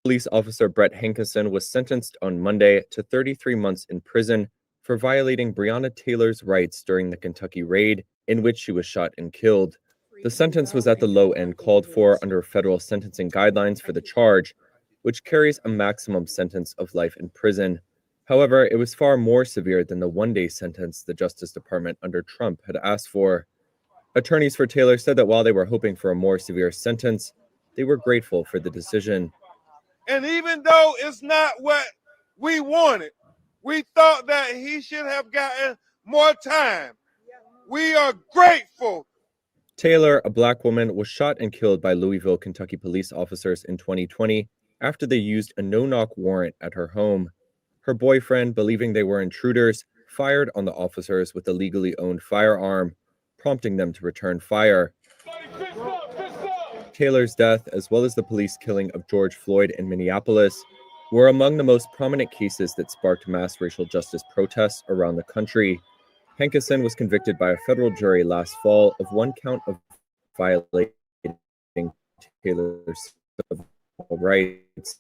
Police officer Brett Hankinson was sentenced on Monday to 33 months in prison for violating Breonna Taylor's rights during the Kentucky raid in which she was shot and killed. The sentence was at the low end called for under federal sentencing guidelines for the charge, which carries a maximum sentence of life in prison. However, it was far more severe than the one-day sentence the Justice Department under Trump had asked for. Attorneys for Taylor said that while they were hoping for a more severe sentence, they were grateful for the decision. And even though it's not what we wanted, we thought that he should have gotten more time. We are grateful. Taylor, a Black woman, was shot and killed by Louisville, Kentucky police officers in 2020 after they used a no-knock warrant at her home. Her boyfriend, believing they were intruders, fired on the officers with a legally owned firearm, prompting them to return fire. Taylor's death, as well as the police killing of George Floyd in Minneapolis, were among the most prominent cases that sparked mass racial justice protests around the country. Hankinson was convicted by a federal jury last fall of one count of violating Taylor's civil rights.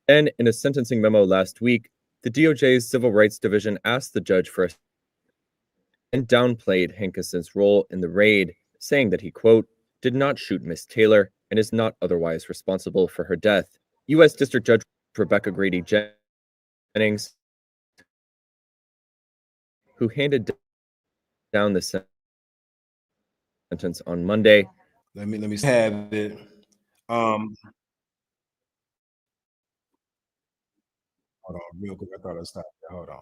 Then, in a sentencing memo last week, the DOJ's Civil Rights Division asked the judge for and downplayed Hankinson's role in the raid, saying that he, quote, did not shoot Miss Taylor and is not otherwise responsible for her death. U.S. District Judge Rebecca Grady Jennings, who handed down the sentence on Monday. Let me have it. Hold on, real quick. I thought I stopped. Hold on.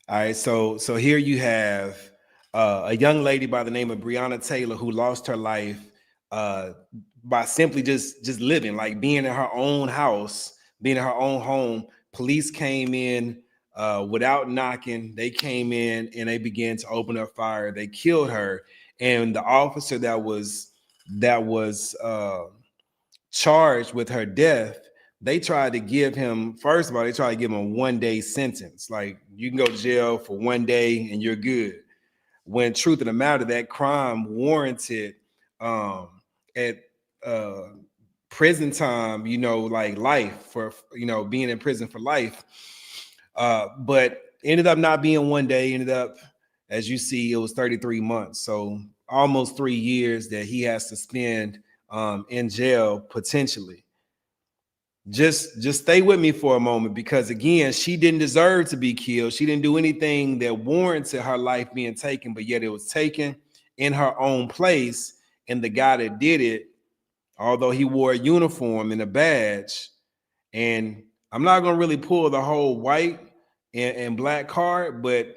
All right, so here you have a young lady by the name of Breonna Taylor who lost her life by simply just living, like being in her own house, being in her own home. Police came in without knocking. They came in and they began to open up fire. They killed her, and the officer that was charged with her death, they tried to give him, first of all, they tried to give him a one-day sentence. Like, you can go to jail for 1 day and you're good. When truth of the matter, that crime warranted at prison time, like life for, being in prison for life. But ended up not being 1 day, ended up, as you see, it was 33 months. So almost 3 years that he has to spend in jail potentially. Just stay with me for a moment, because again, she didn't deserve to be killed. She didn't do anything that warranted her life being taken, but yet it was taken in her own place. And the guy that did it, although he wore a uniform and a badge, and I'm not gonna really pull the whole white and black card, but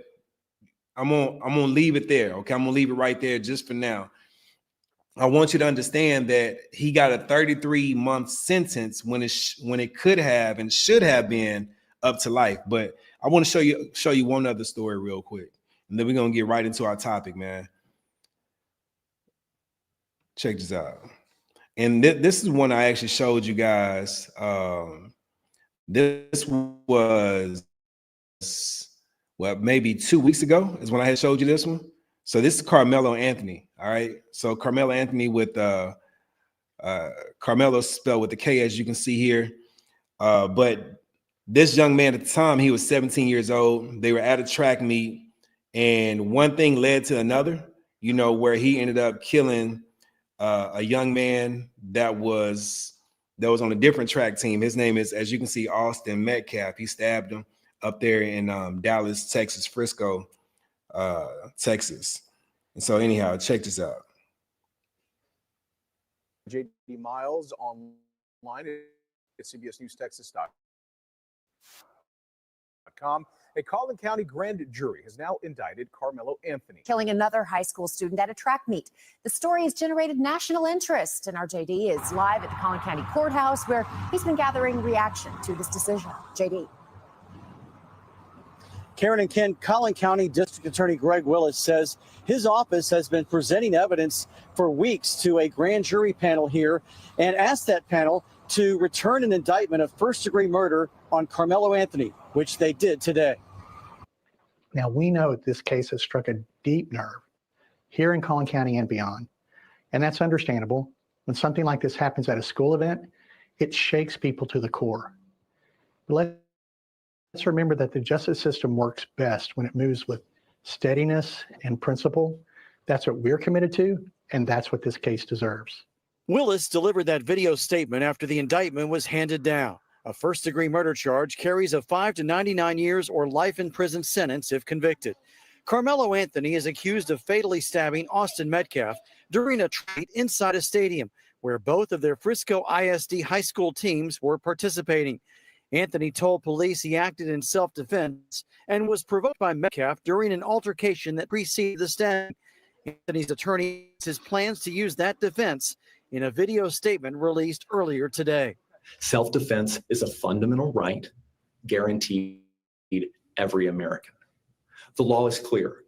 I'm gonna leave it there. Okay, I'm gonna leave it right there just for now. I want you to understand that he got a 33-month sentence when it could have and should have been up to life. But I want to show you one other story real quick, and then we're gonna get right into our topic, man. Check this out. And this is one I actually showed you guys. This was maybe 2 weeks ago is when I had showed you this one. So this is Carmelo Anthony. All right. So Carmelo Anthony with Carmelo spelled with the K, as you can see here. But this young man at the time, he was 17 years old. They were at a track meet, and one thing led to another, where he ended up killing a young man that was on a different track team. His name is, as you can see, Austin Metcalf. He stabbed him up there in Dallas, Texas, Frisco, Texas. And so anyhow, check this out. JD Miles online at CBSNewsTexas.com. A Collin County grand jury has now indicted Carmelo Anthony, killing another high school student at a track meet. The story has generated national interest, and our JD is live at the Collin County Courthouse, where he's been gathering reaction to this decision. JD. Karen and Ken, Collin County District Attorney Greg Willis says his office has been presenting evidence for weeks to a grand jury panel here and asked that panel to return an indictment of first-degree murder on Carmelo Anthony, which they did today. Now, we know this case has struck a deep nerve here in Collin County and beyond. And that's understandable. When something like this happens at a school event, it shakes people to the core. But let's remember that the justice system works best when it moves with steadiness and principle. That's what we're committed to, and that's what this case deserves. Willis delivered that video statement after the indictment was handed down. A first-degree murder charge carries a 5 to 99 years or life in prison sentence if convicted. Carmelo Anthony is accused of fatally stabbing Austin Metcalf during a treat inside a stadium where both of their Frisco ISD high school teams were participating. Anthony told police he acted in self-defense and was provoked by Metcalf during an altercation that preceded the stabbing. Anthony's attorney says his plans to use that defense in a video statement released earlier today. Self-defense is a fundamental right guaranteed every American. The law is clear.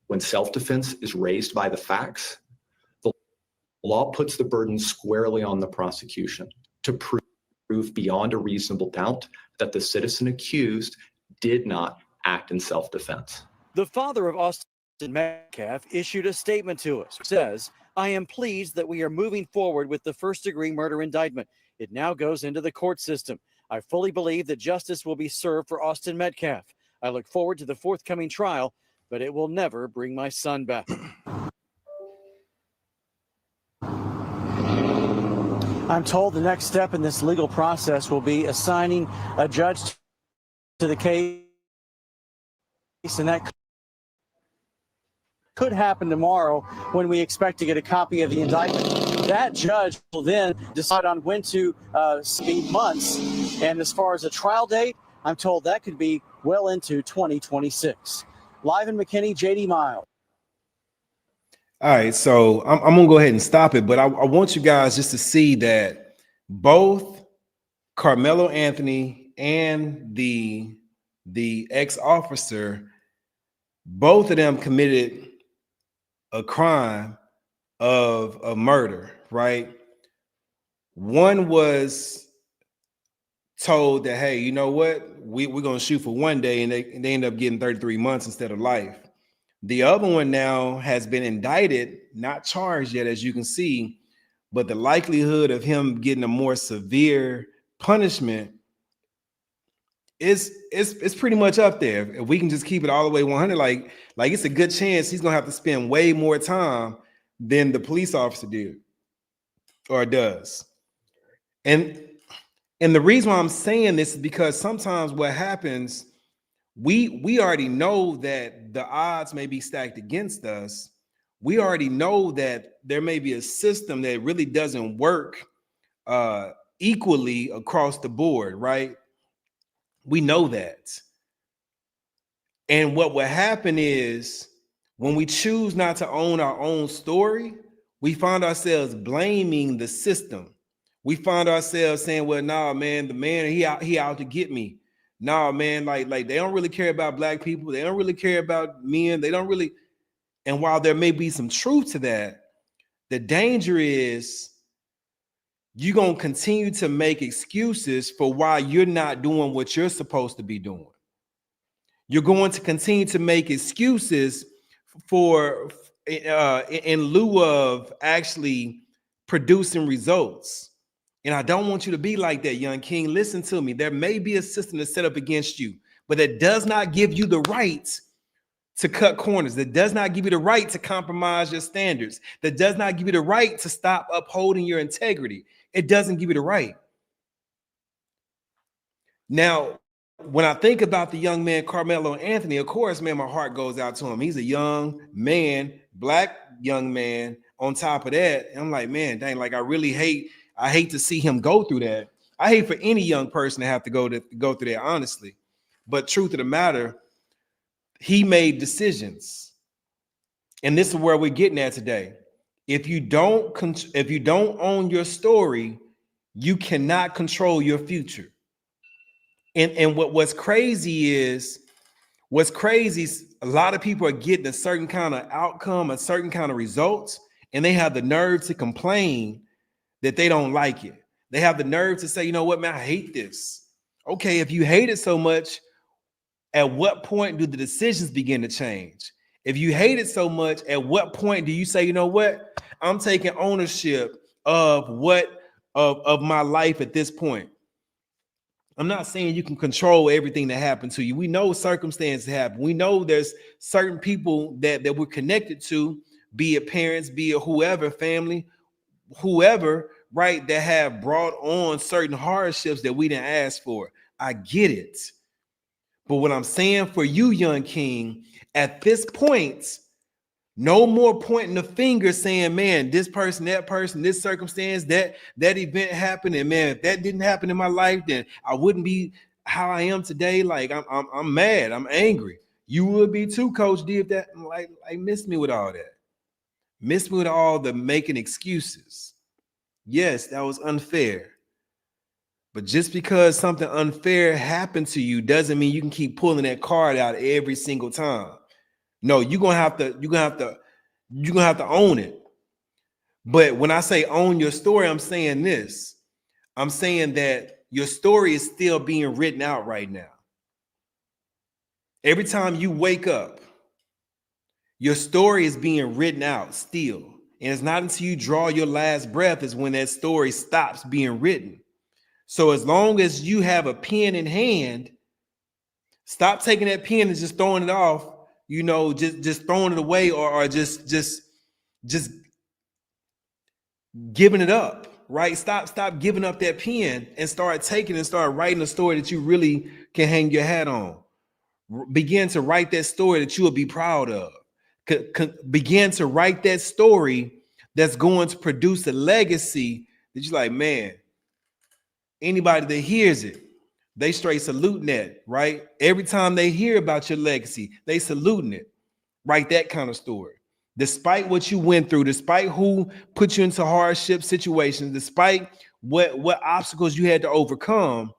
When self-defense is raised by the facts, the law puts the burden squarely on the prosecution to prove beyond a reasonable doubt that the citizen accused did not act in self-defense. The father of Austin Metcalf issued a statement to us. It says, "I am pleased that we are moving forward with the first-degree murder indictment. It now goes into the court system. I fully believe that justice will be served for Austin Metcalf. I look forward to the forthcoming trial, but it will never bring my son back." I'm told the next step in this legal process will be assigning a judge to the case, and that could happen tomorrow when we expect to get a copy of the indictment. That judge will then decide on when to speed months. And as far as a trial date, I'm told that could be well into 2026. Live in McKinney, JD Miles. All right, so I'm gonna go ahead and stop it, but I want you guys just to see that both Carmelo Anthony and the ex-officer, both of them committed a crime of a murder, right? One was told that, hey, you know what, we're gonna shoot for 1 day, and they end up getting 33 months instead of life. The other one now has been indicted, not charged yet, as you can see, but the likelihood of him getting a more severe punishment is pretty much up there. If we can just keep it all the way 100, like it's a good chance he's gonna have to spend way more time than the police officer did or does. And the reason why I'm saying this is because sometimes what happens, we already know that the odds may be stacked against us. We already know that there may be a system that really doesn't work equally across the board, right? We know that. And what will happen is when we choose not to own our own story, we find ourselves blaming the system. We find ourselves saying, well, nah, man, the man, he out to get me. Nah, man, like they don't really care about black people. They don't really care about men. They don't really. And while there may be some truth to that, the danger is you're going to continue to make excuses for why you're not doing what you're supposed to be doing. You're going to continue to make excuses for in lieu of actually producing results. And I don't want you to be like that, young king. Listen to me. There may be a system that's set up against you, but that does not give you the right to cut corners. That does not give you the right to compromise your standards. That does not give you the right to stop upholding your integrity. It doesn't give you the right. Now, when I think about the young man, Carmelo Anthony, of course, man, my heart goes out to him. He's a young man, black young man. On top of that, I'm like, man, dang, like I hate to see him go through that. I hate for any young person to have to go through that, honestly. But truth of the matter, he made decisions. And this is where we're getting at today. If you don't own your story, you cannot control your future. And what's crazy is a lot of people are getting a certain kind of outcome, a certain kind of results, and they have the nerve to complain that they don't like it. They have the nerve to say, you know what, man, I hate this. Okay, if you hate it so much, at what point do the decisions begin to change? If you hate it so much, at what point do you say, you know what? I'm taking ownership of of my life at this point. I'm not saying you can control everything that happened to you. We know circumstances happen. We know there's certain people that we're connected to, be it parents, be it whoever, family, whoever, right, that have brought on certain hardships that we didn't ask for. I get it. But what I'm saying for you, young king, at this point, no more pointing the finger saying, man, this person, that person, this circumstance, that event happened, and man, if that didn't happen in my life, then I wouldn't be how I am today. Like I'm mad, I'm angry. You would be too, Coach D, if that like miss me with all that. Miss me with all the making excuses. Yes, that was unfair. But just because something unfair happened to you doesn't mean you can keep pulling that card out every single time. No, you're gonna have to own it. But when I say own your story, I'm saying this. I'm saying that your story is still being written out right now. Every time you wake up, your story is being written out still. And it's not until you draw your last breath is when that story stops being written. So as long as you have a pen in hand, stop taking that pen and just throwing it off. You know, just throwing it away or just giving it up, right? Stop giving up that pen and start taking and start writing a story that you really can hang your hat on. Begin to write that story that you will be proud of. Begin to write that story that's going to produce a legacy that you're like, man, anybody that hears it, they straight saluting that, right? Every time they hear about your legacy, they saluting it. Write that kind of story. Despite what you went through, despite who put you into hardship situations, despite what obstacles you had to overcome,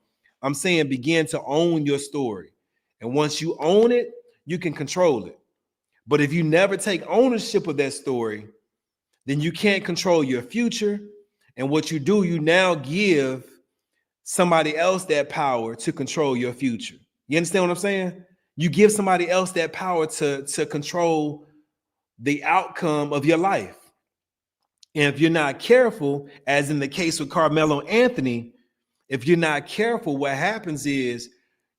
I'm saying begin to own your story. And once you own it, you can control it. But if you never take ownership of that story, then you can't control your future. And what you do, you now give somebody else that power to control your future. You understand what I'm saying? You give somebody else that power to control the outcome of your life. And if you're not careful, as in the case with Carmelo Anthony, if you're not careful, what happens is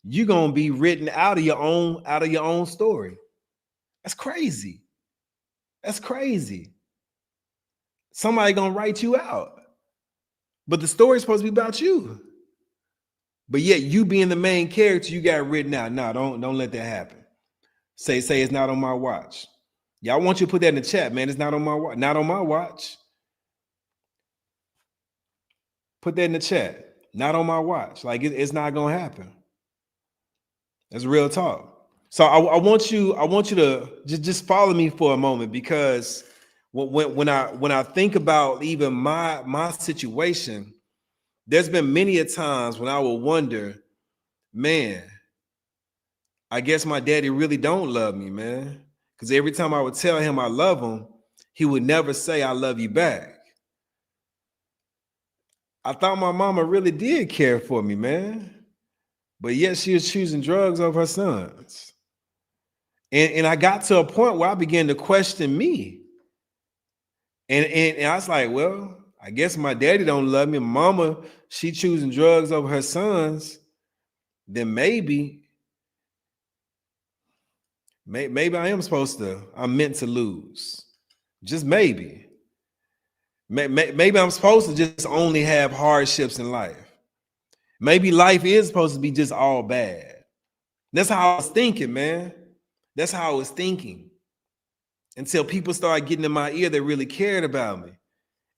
you're going to be written out of your own story. That's crazy. That's crazy. Somebody going to write you out. But the story's supposed to be about you. But yet you being the main character, you got written out. No, don't let that happen. Say it's not on my watch. Yeah, I want you to put that in the chat, man. It's not on my watch. Not on my watch. Put that in the chat. Not on my watch. Like it's not gonna happen. That's real talk. So I want you to just follow me for a moment, because when I think about even my situation, there's been many a times when I will wonder, man, I guess my daddy really don't love me, man. Because every time I would tell him I love him, he would never say I love you back. I thought my mama really did care for me, man. But yet she was choosing drugs over her sons. And I got to a point where I began to question me. And I was like, well, I guess my daddy don't love me. Mama, she choosing drugs over her sons. Then maybe I am I'm meant to lose. Just maybe. Maybe I'm supposed to just only have hardships in life. Maybe life is supposed to be just all bad. That's how I was thinking, man. That's how I was thinking. Until people started getting in my ear that really cared about me.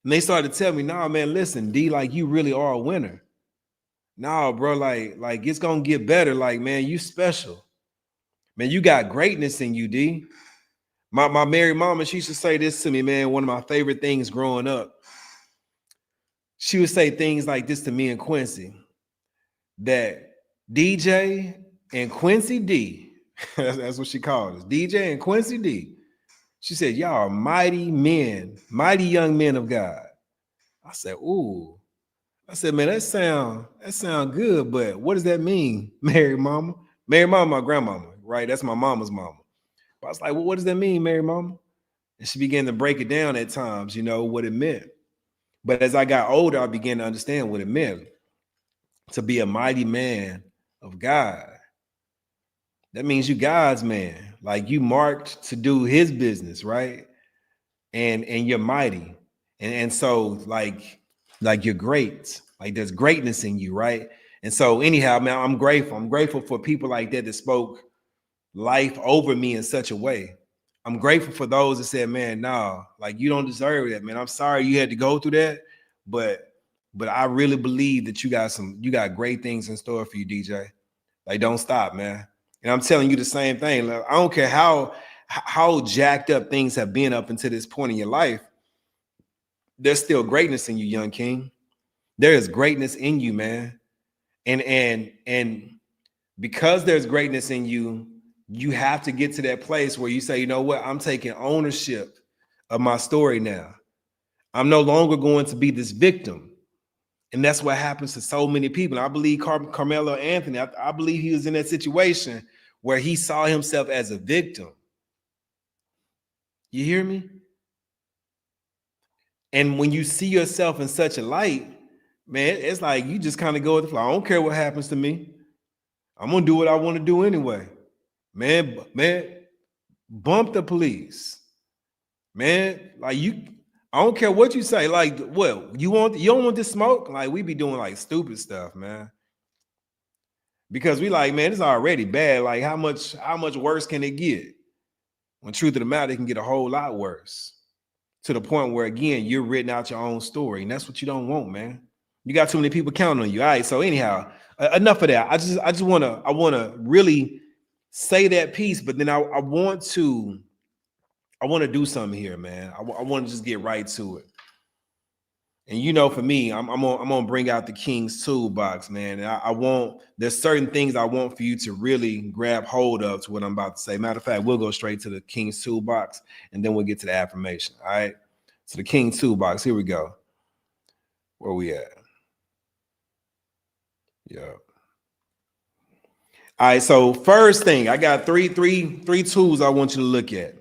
And they started to tell me, nah, man, listen, D, like you really are a winner. Nah, bro, like it's gonna get better. Like, man, you special. Man, you got greatness in you, D. My married mama, she used to say this to me, man, one of my favorite things growing up. She would say things like this to me and Quincy, that DJ and Quincy D, that's what she called us, DJ and Quincy D. She said, y'all are mighty men, mighty young men of God. I said, ooh. I said, man, that sound good, but what does that mean, married mama? Married mama, my grandmama, right? That's my mama's mama. But I was like, well, what does that mean, Mary Mama? And she began to break it down at times, you know, what it meant. But as I got older, I began to understand what it meant to be a mighty man of God. That means you God's man, like you marked to do his business, right? And you're mighty. And so like you're great, like there's greatness in you, right? And so anyhow, man, I'm grateful for people like that spoke life over me in such a way. I'm grateful for those that said, man, nah, like you don't deserve that, man. I'm sorry you had to go through that, but I really believe that you got great things in store for you, DJ. Like, don't stop, man. And I'm telling you the same thing. Like, I don't care how jacked up things have been up until this point in your life. There's still greatness in you, young king. There is greatness in you, man. And because there's greatness in you, you have to get to that place where you say, you know what? I'm taking ownership of my story now. I'm no longer going to be this victim. And that's what happens to so many people. I believe Carmelo Anthony, I believe he was in that situation where he saw himself as a victim. You hear me? And when you see yourself in such a light, man, it's like you just kind of go with the flow. I don't care what happens to me. I'm going to do what I want to do anyway. Man, bump the police. Man, like I don't care what you say. Like, what you don't want this smoke? Like, we be doing like stupid stuff, man. Because we like, man, it's already bad. Like, how much worse can it get? When truth of the matter, it can get a whole lot worse. To the point where, again, you're written out your own story. And that's what you don't want, man. You got too many people counting on you. All right. So anyhow, enough of that. I want to really say that piece, but then I want to do something here, man. I want to just get right to it. And you know, for me, I'm gonna bring out the King's toolbox, man. And there's certain things I want for you to really grab hold of to what I'm about to say. Matter of fact, we'll go straight to the King's toolbox and then we'll get to the affirmation. All right. So the King's toolbox, here we go. Where we at? Yeah. All right. So first thing, I got three tools I want you to look at.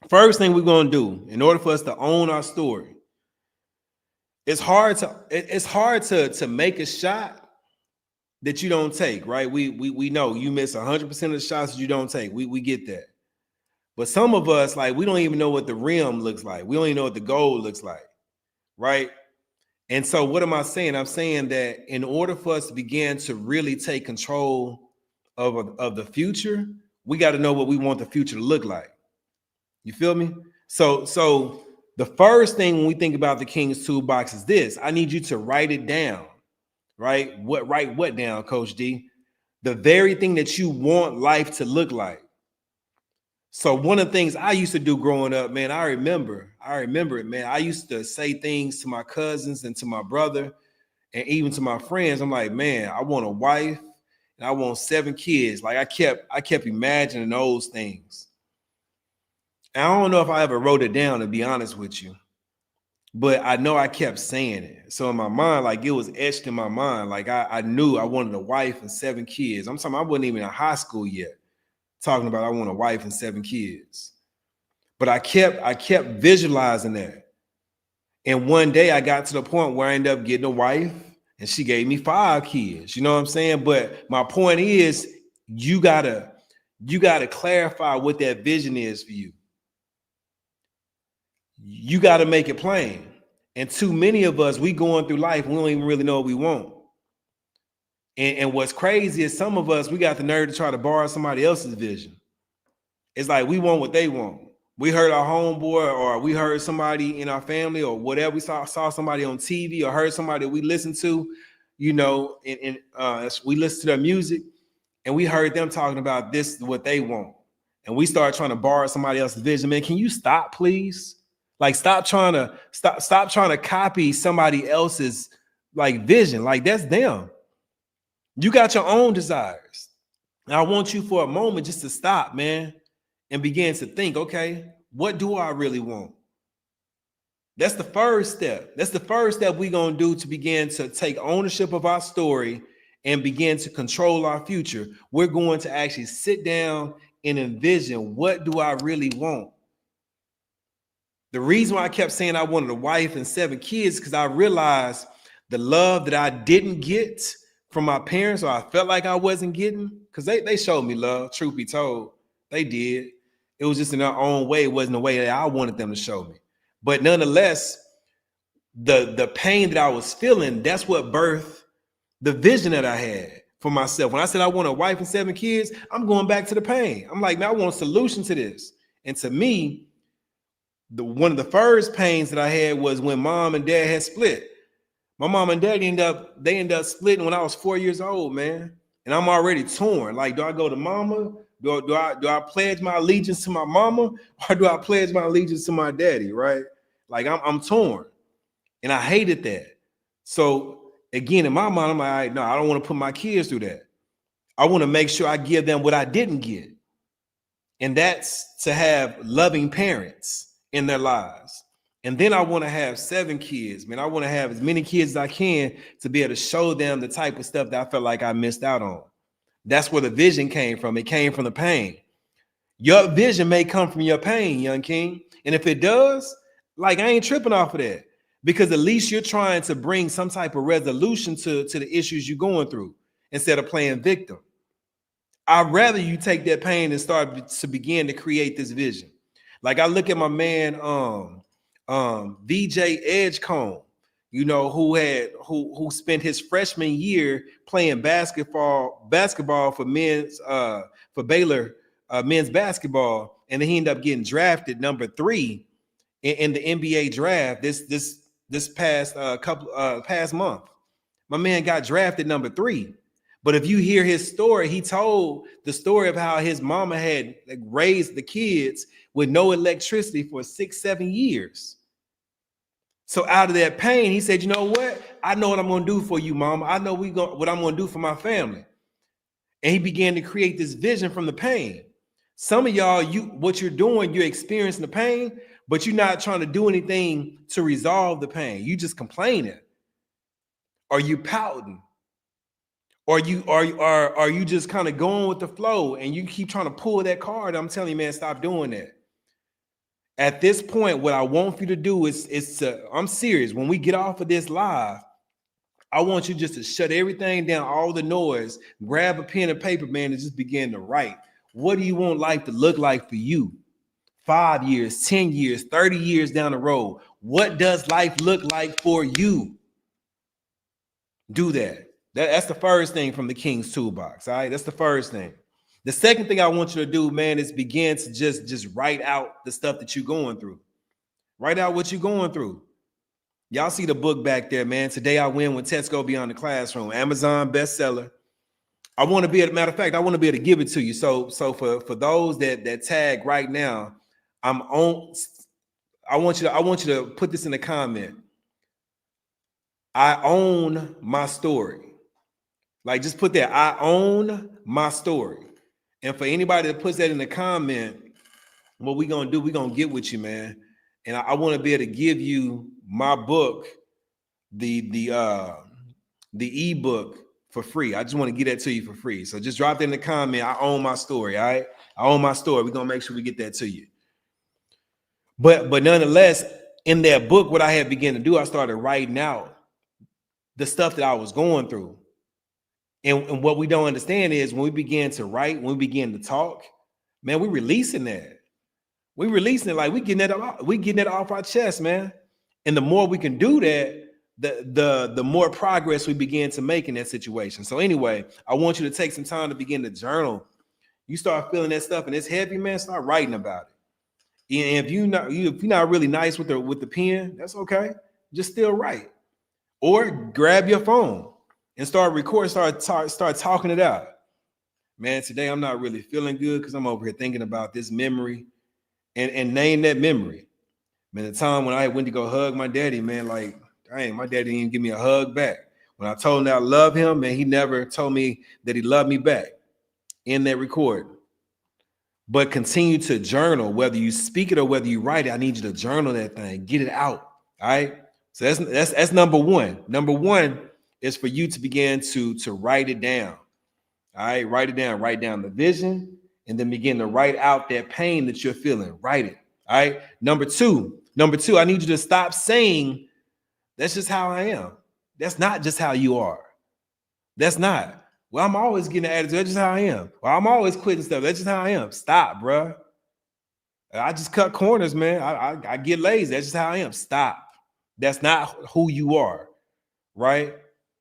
First thing we're gonna do in order for us to own our story. It's hard to make a shot that you don't take, right? We know you miss 100% of the shots that you don't take. We get that. But some of us, like, we don't even know what the rim looks like. We don't even know what the goal looks like, right? And so what am I saying? I'm saying that in order for us to begin to really take control of the future, we got to know what we want the future to look like. You feel me? So the first thing when we think about the King's toolbox is this. I need you to write it down, right? Write what down, Coach D? The very thing that you want life to look like. So one of the things I used to do growing up, man, I remember it, man. I used to say things to my cousins and to my brother and even to my friends. I'm like, man, I want a wife and I want 7 kids. Like I kept imagining those things. And I don't know if I ever wrote it down, to be honest with you, but I know I kept saying it. So in my mind, like it was etched in my mind. Like I knew I wanted a wife and 7 kids. I'm talking, I wasn't even in high school yet, talking about I want a wife and 7 kids. But I kept visualizing that. And one day I got to the point where I ended up getting a wife and she gave me 5 kids. You know what I'm saying? But my point is, you gotta clarify what that vision is for you. You got to make it plain. And too many of us, we going through life, we don't even really know what we want. And what's crazy is some of us, we got the nerve to try to borrow somebody else's vision. It's like we want what they want. We heard our homeboy, or we heard somebody in our family or whatever. We saw somebody on TV or heard somebody we listened to, you know, and we listened to their music and we heard them talking about this, what they want. And we started trying to borrow somebody else's vision. Man, can you stop, please? Like, stop trying to copy somebody else's like vision. Like, that's them. You got your own desires. And I want you for a moment just to stop, man, and begin to think, okay, what do I really want? That's the first step. That's the first step we're going to do to begin to take ownership of our story and begin to control our future. We're going to actually sit down and envision, what do I really want? The reason why I kept saying I wanted a wife and 7 kids, because I realized the love that I didn't get from my parents, or I felt like I wasn't getting, because they showed me love, truth be told. They did. It was just in their own way. It wasn't the way that I wanted them to show me. But nonetheless, the pain that I was feeling, that's what birthed the vision that I had for myself. When I said I want a wife and 7 kids, I'm going back to the pain. I'm like, man, I want a solution to this. And to me, one of the first pains that I had was when mom and dad had split. My mom and dad ended up splitting when I was 4 years old, man. And I'm already torn. Like, do I go to mama? Do I pledge my allegiance to my mama, or do I pledge my allegiance to my daddy? Right? Like, I'm torn, and I hated that. So again, in my mind, I'm like, no, I don't want to put my kids through that. I want to make sure I give them what I didn't get, and that's to have loving parents in their lives. And then I want to have 7 kids, man. I want to have as many kids as I can to be able to show them the type of stuff that I felt like I missed out on. That's where the vision came from. It came from the pain. Your vision may come from your pain, young king. And if it does, like, I ain't tripping off of that, because at least you're trying to bring some type of resolution to the issues you're going through instead of playing victim. I'd rather you take that pain and start to begin to create this vision. Like, I look at my man, VJ Edgecombe, you know, who spent his freshman year playing basketball for Baylor men's basketball, and then he ended up getting drafted number 3 in the NBA draft this past month. My man got drafted number 3. But if you hear his story, he told the story of how his mama had raised the kids with no electricity for 6-7 years. So out of that pain, he said, you know what? I know what I'm going to do for you, mama. I know what I'm going to do for my family. And he began to create this vision from the pain. Some of y'all, what you're doing, you're experiencing the pain, but you're not trying to do anything to resolve the pain. You just complaining. Or you pouting. Or you just kind of going with the flow, and you keep trying to pull that card. I'm telling you, man, stop doing that. At this point, what I want for you to do is I'm serious. When we get off of this live, I want you just to shut everything down, all the noise, grab a pen and paper, man, and just begin to write. What do you want life to look like for you? 5 years, 10 years, 30 years down the road. What does life look like for you? Do that. That's the first thing from the King's Toolbox. All right, that's the first thing. The second thing I want you to do, man, is begin to just write out the stuff that you're going through. Write out what you're going through. Y'all see the book back there, man. Today I Win When Tests Go Beyond the Classroom. Amazon bestseller. I want to be, matter of fact, I want to be able to give it to you. So for those that tag right now, I want you to put this in the comment. I own my story. Like, just put that, I own my story. And for anybody that puts that in the comment, what we gonna do, we gonna get with you, man. And I want to be able to give you my book, the ebook for free. I just want to get that to you for free. So just drop that in the comment. I own my story. All right, I own my story. We're gonna make sure we get that to you. But nonetheless, in that book, what I had begun to do, I started writing out the stuff that I was going through. And what we don't understand is when we begin to write, when we begin to talk, man, we're releasing that. We're releasing it, like we getting that off our chest, man. And the more we can do that, the more progress we begin to make in that situation. So anyway, I want you to take some time to begin to journal. You start feeling that stuff and it's heavy, man, start writing about it. And if you're not really nice with the pen, that's okay. Just still write. Or grab your phone and start recording, start talking it out. Man, today I'm not really feeling good because I'm over here thinking about this memory and name that memory. Man, the time when I went to go hug my daddy, man, like, dang, my daddy didn't even give me a hug back. When I told him that I love him, man, he never told me that he loved me back in that recording. But continue to journal, whether you speak it or whether you write it. I need you to journal that thing, get it out. All right. So that's number one. Number one is for you to begin to write it down. All right, write it down. Write down the vision and then begin to write out that pain that you're feeling. Write it. All right. Number two, I need you to stop saying, that's just how I am. That's not just how you are. That's not. Well, I'm always getting an attitude. That's just how I am. Well, I'm always quitting stuff. That's just how I am. Stop, bro. I just cut corners, man. I get lazy. That's just how I am. Stop. That's not who you are, right?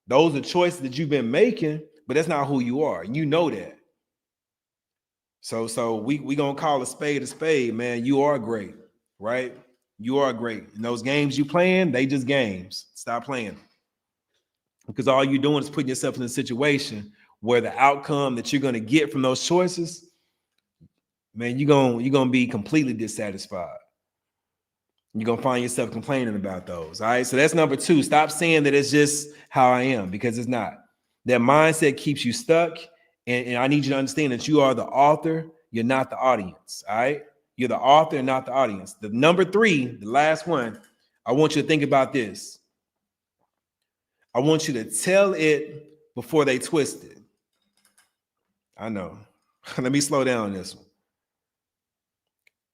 Those are choices that you've been making, but that's not who you are. And you know that. So we gonna call a spade, man. You are great, right? You are great. And those games you playing, they just games. Stop playing. Because all you're doing is putting yourself in a situation where the outcome that you're gonna get from those choices, man, you're gonna be completely dissatisfied. You're gonna find yourself complaining about those. All right. So that's number two. Stop saying that it's just how I am, because it's not. That mindset keeps you stuck. And I need you to understand that you are the author, you're not the audience. All right. You're the author and not the audience. The number three, the last one, I want you to think about this. I want you to tell it before they twist it. I know. Let me slow down on this one.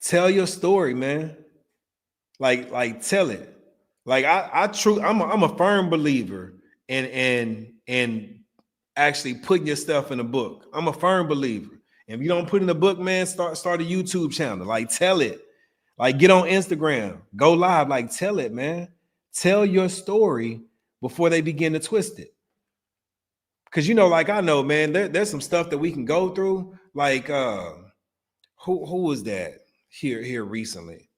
Tell your story, man. Like tell it. Like I'm a firm believer in actually putting your stuff in a book. I'm a firm believer. And if you don't put in a book, man, start a YouTube channel. Like tell it. Like get on Instagram, go live, like tell it, man. Tell your story before they begin to twist it. Because like I know, man, there's some stuff that we can go through. Like who was that here recently?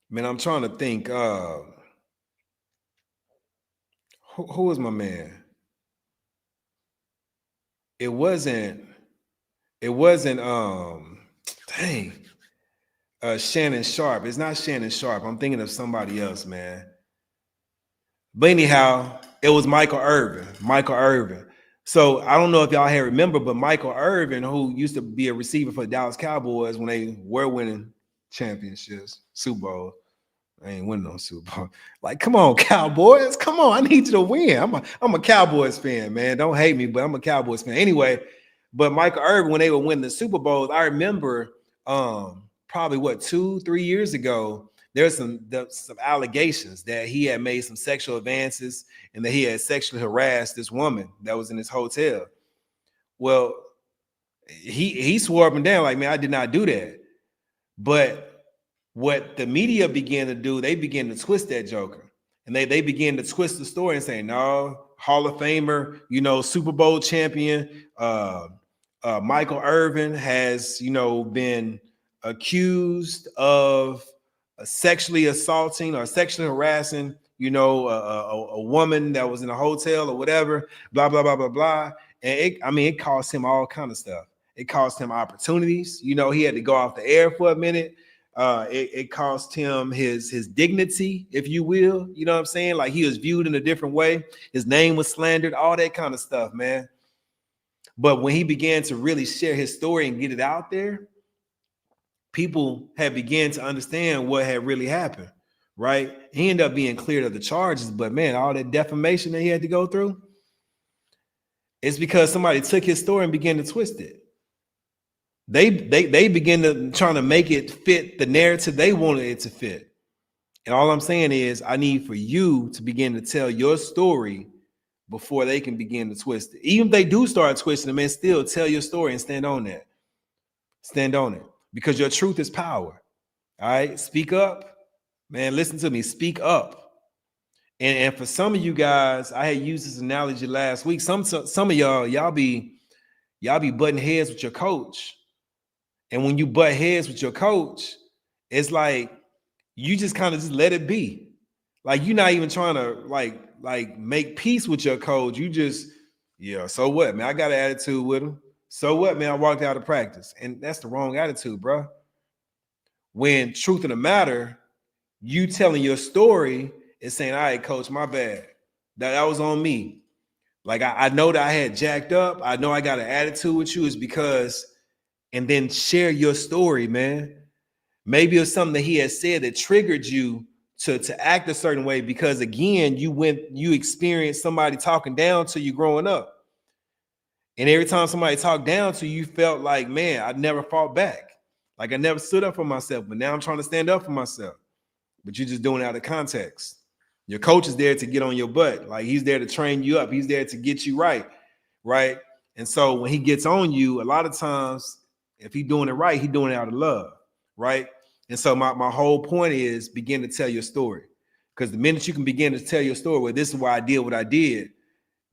Man, I'm trying to think. Who was my man? It wasn't Shannon Sharp. It's not Shannon Sharp. I'm thinking of somebody else, man. But anyhow, it was Michael Irvin. So I don't know if y'all here remember, but Michael Irvin, who used to be a receiver for the Dallas Cowboys when they were winning championships, Super Bowl. I ain't winning no Super Bowl. Like, come on, Cowboys. Come on. I need you to win. I'm a Cowboys fan, man. Don't hate me, but I'm a Cowboys fan. Anyway, but Michael Irvin, when they would win the Super Bowls, I remember probably 2-3 years ago, there's some allegations that he had made some sexual advances and that he had sexually harassed this woman that was in his hotel. Well, he swore up and down like, man, I did not do that. But what the media began to do, they began to twist that joker. And they began to twist the story and say, no, Hall of Famer, Super Bowl champion, Michael Irvin has, been accused of sexually assaulting or sexually harassing, a woman that was in a hotel or whatever, blah, blah, blah, blah, blah. And it cost him all kind of stuff. It cost him opportunities. He had to go off the air for a minute. It cost him his dignity, if you will. You know what I'm saying? Like he was viewed in a different way. His name was slandered, all that kind of stuff, man. But when he began to really share his story and get it out there, people had began to understand what had really happened, right? He ended up being cleared of the charges, but man, all that defamation that he had to go through, it's because somebody took his story and began to twist it. They begin to trying to make it fit the narrative they wanted it to fit. And all I'm saying is I need for you to begin to tell your story before they can begin to twist it. Even if they do start twisting it, man, still tell your story and stand on that. Stand on it. Because your truth is power. All right. Speak up. Man, listen to me. Speak up. And for some of you guys, I had used this analogy last week. Some of y'all be butting heads with your coach. And when you butt heads with your coach, it's like you just kind of just let it be. Like you're not even trying to like make peace with your coach. You just, so what, man? I got an attitude with him. So what, man? I walked out of practice. And that's the wrong attitude, bro. When truth of the matter, you telling your story is saying, all right, coach, my bad. That was on me. Like I know that I had jacked up. I know I got an attitude with you is because, and then share your story, man. Maybe it was something that he had said that triggered you to act a certain way because again, you experienced somebody talking down to you growing up. And every time somebody talked down to you, you felt like, man, I never fought back. Like I never stood up for myself, but now I'm trying to stand up for myself. But you're just doing it out of context. Your coach is there to get on your butt. Like he's there to train you up. He's there to get you right. Right. And so when he gets on you, a lot of times, if he's doing it right, he's doing it out of love. Right. And so my whole point is begin to tell your story. Because the minute you can begin to tell your story, well, this is why I did what I did.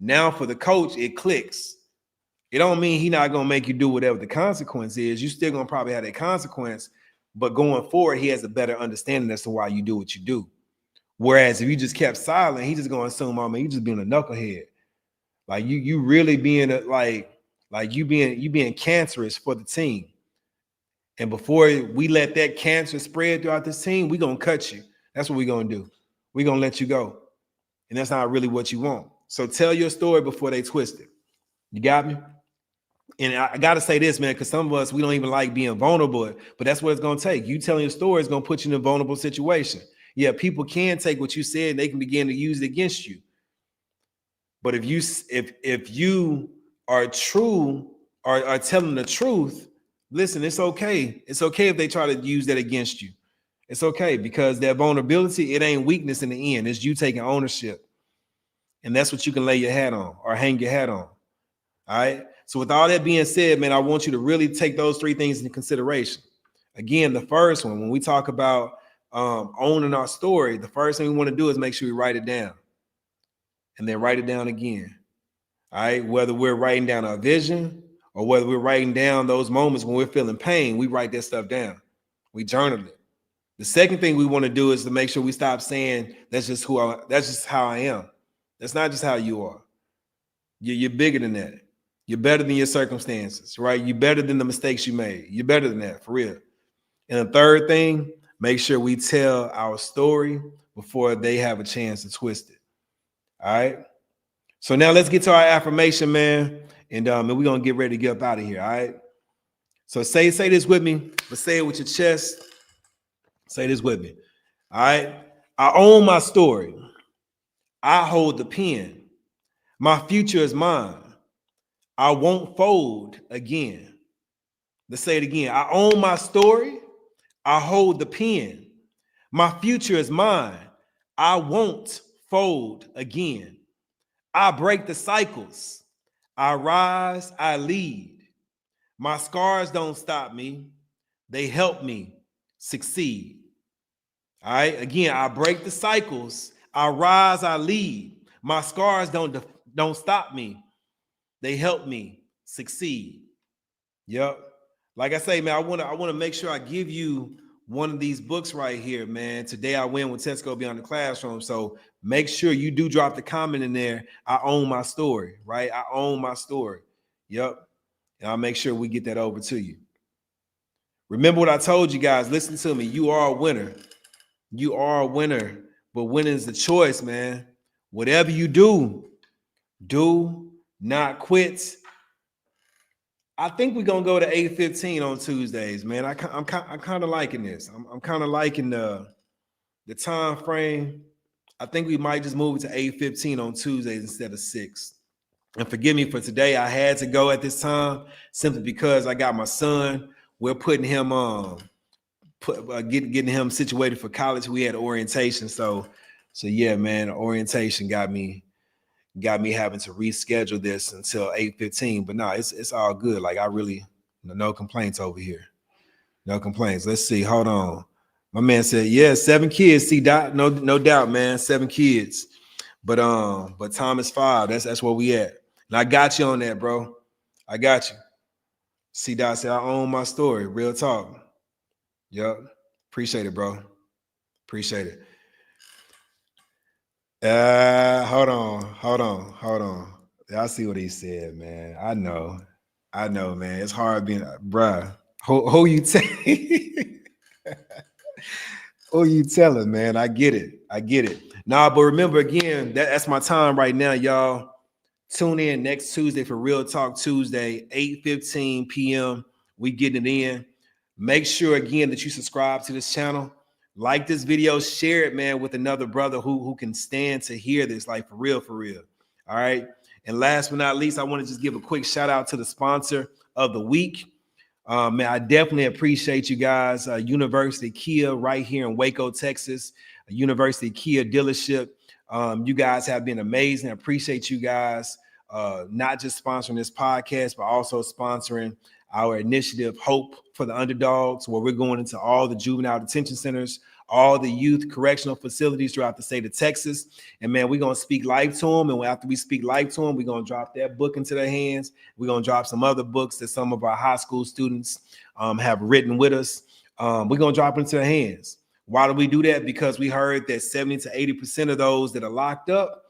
Now for the coach, it clicks. It don't mean he's not going to make you do whatever the consequence is. You still going to probably have that consequence. But going forward, he has a better understanding as to why you do what you do. Whereas if you just kept silent, he's just going to assume, oh man, you just being a knucklehead. Like you really being you being cancerous for the team. And before we let that cancer spread throughout this team, we're going to cut you. That's what we're going to do. We're going to let you go. And that's not really what you want. So tell your story before they twist it. You got me? And I got to say this, man, because some of us, we don't even like being vulnerable, but that's what it's going to take. You telling your story is going to put you in a vulnerable situation. Yeah, people can take what you said and they can begin to use it against you. But if you are true or are telling the truth, listen, it's okay. It's okay if they try to use that against you. It's okay because that vulnerability, it ain't weakness in the end. It's you taking ownership. And that's what you can lay your hat on or hang your hat on. All right. So with all that being said, man, I want you to really take those three things into consideration. Again, the first one, when we talk about owning our story, the first thing we want to do is make sure we write it down and then write it down again. All right. Whether we're writing down our vision or whether we're writing down those moments when we're feeling pain, we write that stuff down. We journal it. The second thing we want to do is to make sure we stop saying that's just how I am. That's not just how you are. You're bigger than that. You're better than your circumstances, right? You're better than the mistakes you made. You're better than that, for real. And the third thing, make sure we tell our story before they have a chance to twist it. All right. So now let's get to our affirmation, man. And we're going to get ready to get up out of here. All right. So say this with me, but say it with your chest. Say this with me. All right. I own my story. I hold the pen. My future is mine. I won't fold again. Let's say it again. I own my story. I hold the pen. My future is mine. I won't fold again. I break the cycles. I rise, I lead. My scars don't stop me. They help me succeed. All right. Again, I break the cycles. I rise, I lead. My scars don't stop me. They help me succeed. Yep. Like I say, man, I want to make sure I give you one of these books right here, man. Today I win with Tesco Beyond the Classroom. So make sure you do drop the comment in there. I own my story, right? I own my story. Yep. And I'll make sure we get that over to you. Remember what I told you guys. Listen to me. You are a winner. You are a winner. But winning is the choice, man. Whatever you do, do not quit. I think we're gonna go to 8:15 on Tuesdays, man. I'm kind of liking this. I'm kind of liking the time frame. I think we might just move it to 8:15 on Tuesdays instead of 6. And forgive me for today. I had to go at this time simply because I got my son. We're putting him getting him situated for college. We had orientation, so yeah, man. Orientation got me having to reschedule this until 8:15. But no, it's all good. Like I really no complaints over here. No complaints. Let's see. Hold on. My man said, yeah, 7 kids. See, Dot, no doubt, man. 7 kids. But Tom is 5. That's where we at. And I got you on that, bro. I got you. See, Dot said, I own my story. Real talk. Yep. Appreciate it, bro. Appreciate it. Hold on. I see what he said, man. I know, man. It's hard being, bruh. Who you telling? Who you telling, man? I get it. Nah, but remember again, that's my time right now, y'all. Tune in next Tuesday for Real Talk Tuesday, 8:15 p.m. We getting it in. Make sure again that you subscribe to this channel. Like this video, share it, man, with another brother who can stand to hear this, like for real. All right. And last but not least, I want to just give a quick shout out to the sponsor of the week. Man, I definitely appreciate you guys. University Kia right here in Waco, Texas, University Kia dealership. You guys have been amazing. I appreciate you guys not just sponsoring this podcast, but also sponsoring our initiative, Hope for the Underdogs, where we're going into all the juvenile detention centers, all the youth correctional facilities throughout the state of Texas. And man, we're going to speak life to them. And after we speak life to them, we're going to drop that book into their hands. We're going to drop some other books that some of our high school students have written with us. We're going to drop it into their hands. Why do we do that? Because we heard that 70 to 80% of those that are locked up,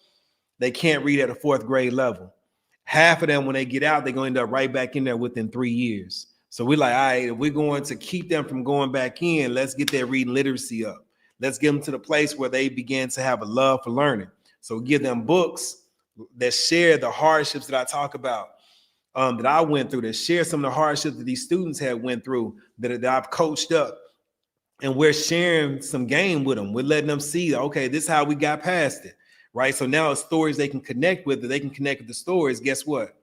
they can't read at a 4th grade level. Half of them, when they get out, they're going to end up right back in there within 3 years. So we're like, all right, if we're going to keep them from going back in, let's get their reading literacy up. Let's get them to the place where they begin to have a love for learning. So give them books that share the hardships that I talk about, that I went through, that share some of the hardships that these students have went through, that I've coached up. And we're sharing some game with them. We're letting them see, okay, this is how we got past it, right? So now it's stories they can connect with, that they can connect with the stories. Guess what?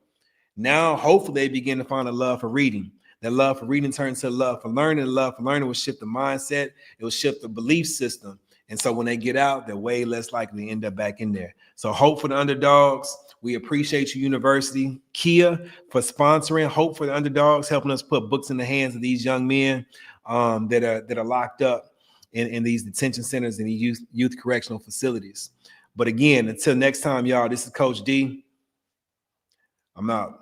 Now, hopefully they begin to find a love for reading. That love for reading turns to love for learning. Love for learning will shift the mindset. It will shift the belief system. And so when they get out, they're way less likely to end up back in there. So Hope for the Underdogs. We appreciate you, University Kia, for sponsoring Hope for the Underdogs, helping us put books in the hands of these young men that are locked up in these detention centers and these youth correctional facilities. But again, until next time, y'all, this is Coach D. I'm out.